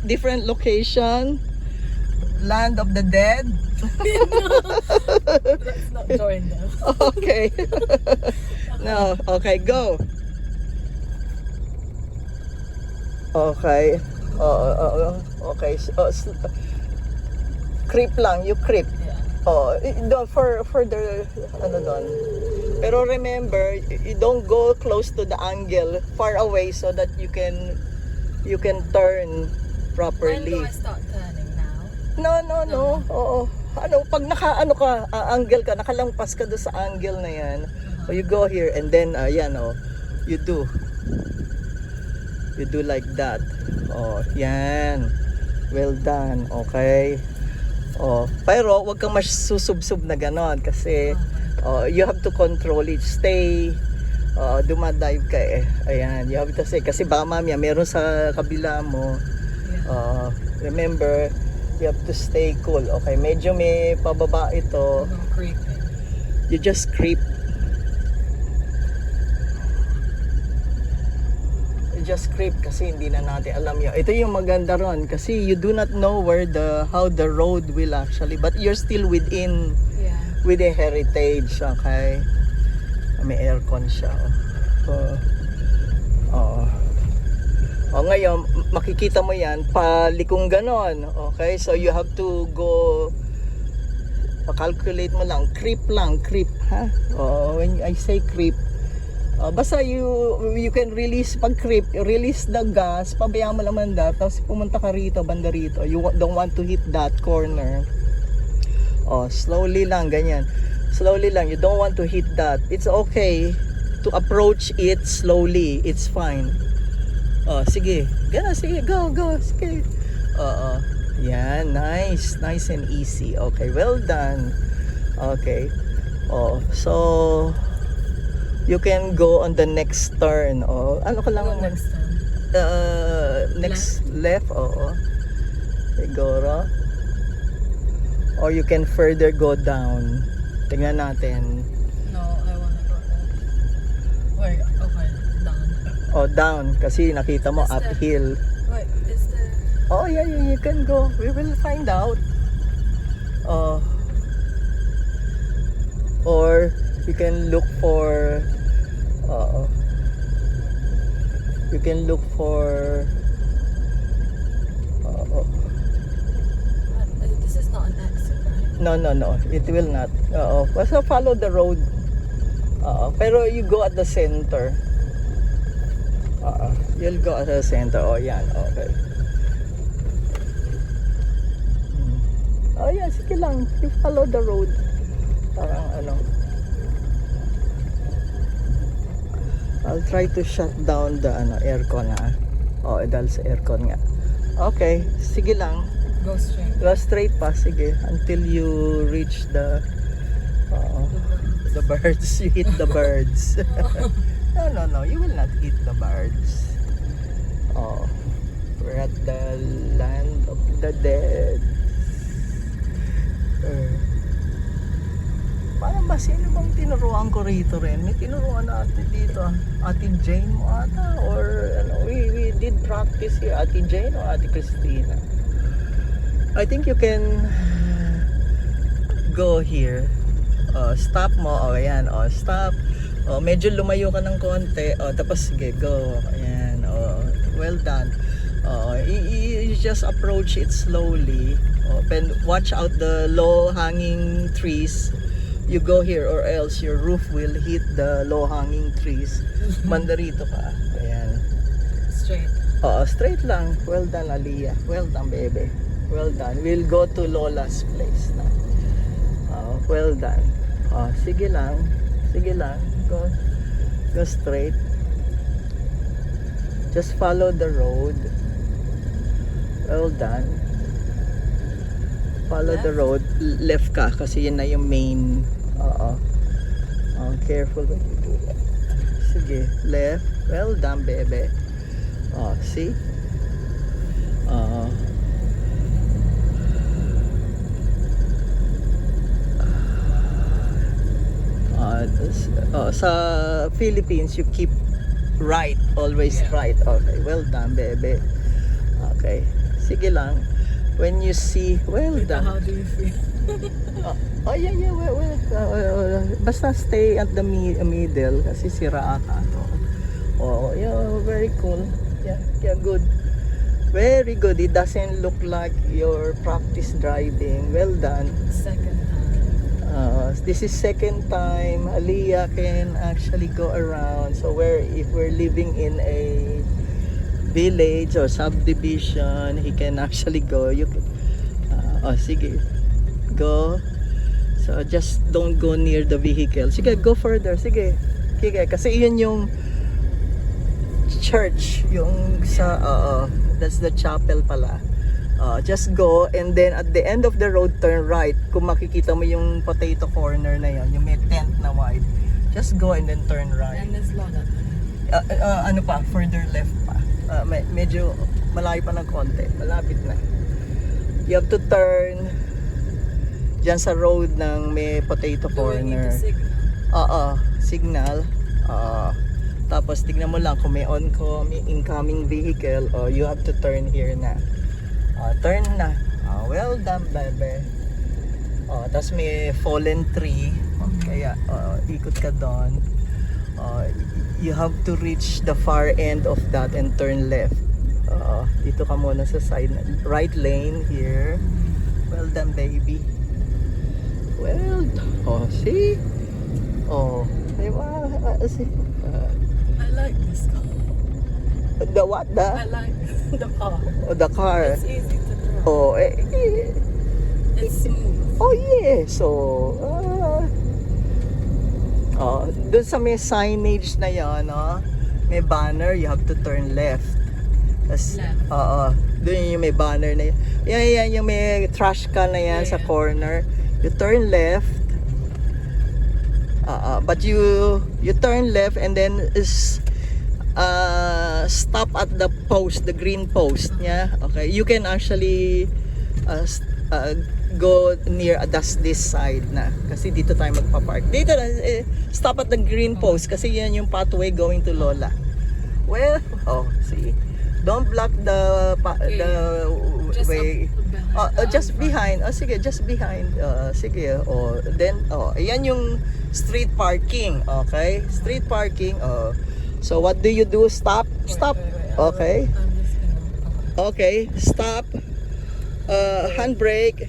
different location. Land of the dead. Let's not join them. Okay. No, okay, go. Okay. Okay. Creep lang, you creep. Yeah. For the ano doon. Pero remember, you don't go close to the angle, far away so that you can turn When properly. do I start turning now? No. Oo. Ano, pag naka-ano ka, angle ka, nakalampas ka doon sa angle na 'yan. So you go here and then you do like that. Oh, 'yan. Well done. Okay. Oh, pero wag kang masusubsob na ganon kasi you have to control it. Stay dumadive ka eh. Ayan, you have to say kasi baka mamaya meron sa kabila mo. Remember, you have to stay cool. Okay, medyo may pababa ito. No creeping. You just creep. Just creep kasi hindi na natin alam yun. Ito yung maganda ron kasi you do not know how the road will actually, but you're still within heritage. Okay, may aircon siya. Ngayon makikita mo yan palikong ganon. Okay, so you have to go calculate mo lang, creep ha. When I say creep, basta you can release, pag creep, release the gas, pabayaan mo naman tapos pumunta ka rito, banda rito. You don't want to hit that corner. Slowly lang, ganyan. Slowly lang, you don't want to hit that. It's okay to approach it slowly. It's fine. Sige. Gana, sige. Go. Sige. Yan, nice and easy. Okay, well done. Okay. So you can go on the next turn. Ano ka lang Next turn. next left. Siguro. Or you can further go down. Tingnan natin. No, I wanna go there. Wait, okay, down. Down kasi nakita mo Is there- uphill. Wait, is there... Yeah, you can go. We will find out. Or you can look for This is not an exit, right? no, it will not. Basta follow the road. Pero you go at the center. You'll go at the center. Yan, okay. Yeah, sige lang. You follow the road. Parang ano. I'll try to shut down the aircon ha. Dahil sa aircon nga. Okay, sige lang. Go straight. Go straight pa, sige. Until you reach the birds. You hit the birds. No. You will not hit the birds. We're at the land of the dead. Parang ba sino bang tinuruan ko rito rin? May tinuruan natin dito. Ate Jane mo ata? Or we did practice here. Ate Jane or Ate Christina? I think you can go here. Stop mo. Ayan. Stop. Medyo lumayo ka ng konti. Tapos sige, go. Ayan. Well done. You just approach it slowly. And watch out the low hanging trees. You go here or else your roof will hit the low hanging trees. Mandarito ka. Ayan. Straight. Straight lang. Well done, Aliyah. Well done, baby. Well done. We'll go to Lola's place na. Well done. Sige lang. Go straight. Just follow the road. Well done. Follow the road. Left ka kasi yun na yung main. Careful when you do that. Sige, left. Well done, baby. See? Sa Philippines, you keep right. Always right. Okay, well done, baby. Okay. Sige lang. When you see, well Tita, done. how do you feel? Oh yeah, basta stay at the middle kasi sira ata to. Oh, yeah, very cool. Yeah, good. Very good. It doesn't look like your practice driving. Well done. Second time. This is second time Aliyah can actually go around. So if we're living in a village or subdivision, he can actually go. You can, sige. Go. So just don't go near the vehicle. Sige, go further. Sige. Kasi yun yung church, yung sa that's the chapel pala. Just go, and then at the end of the road turn right. Kung makikita mo yung potato corner na yun, yung may tent na white, just go and then turn right. And there's Lola. Ano pa, further left pa. Medyo malayo pa ng konti, malapit na. You have to turn dyan sa road ng may potato Do we need corner. a signal? Signal. Tapos tignan mo lang kung may incoming vehicle, you have to turn here na. Turn na. Well done, baby. Tapos may fallen tree. Kaya ikot ka doon. You have to reach the far end of that and turn left. Dito ka muna sa side. Right lane here. Well done, baby. Well done. See? Diba? See? I like this car. The what? I like the car. The car. It's easy to drive. It's smooth. Yeah. So, doon sa may signage na yan, may banner, you have to turn left. Tas, Left. doon yung may banner na yan. Yan yung may trash can na yan sa corner. You turn left. But you turn left and then stop at the post, the green post. Yeah, okay. You can actually go near this side na kasi dito tayo magpa-park. Dito na, stop at the green post kasi yan yung pathway going to Lola. Well, see. Don't block the Just way. Just behind. Sige, just behind. Sige. Then ayan yung street parking. Okay? Street parking. So what do you do? Stop. Stop. Okay. I'm just gonna. Okay, stop. Handbrake.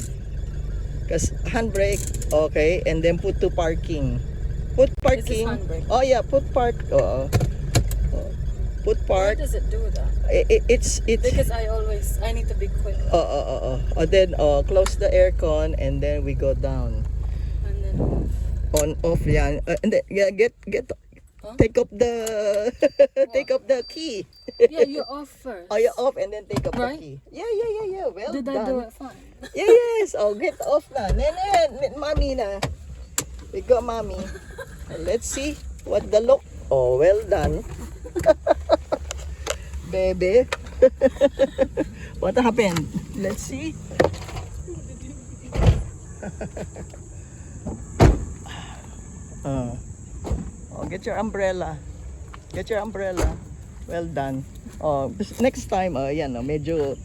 Handbrake. Okay, and then put to parking. Put parking. handbrake? Oh yeah, put park. Put Why park. does it do that? It's Because I need to be quick. Then close the aircon and then we go down. And then On off yan. And then get Huh? take up the take up the key. yeah, you're off first. You off and then take up Right? the key. Yeah. Well Did done. I do it fine? Yes. Get off na. Nene, mommy na. We go, mommy. Let's see what the look. Well done. Baby. What happened? Let's see. Get your umbrella. Get your umbrella. Well done. Next time, medyo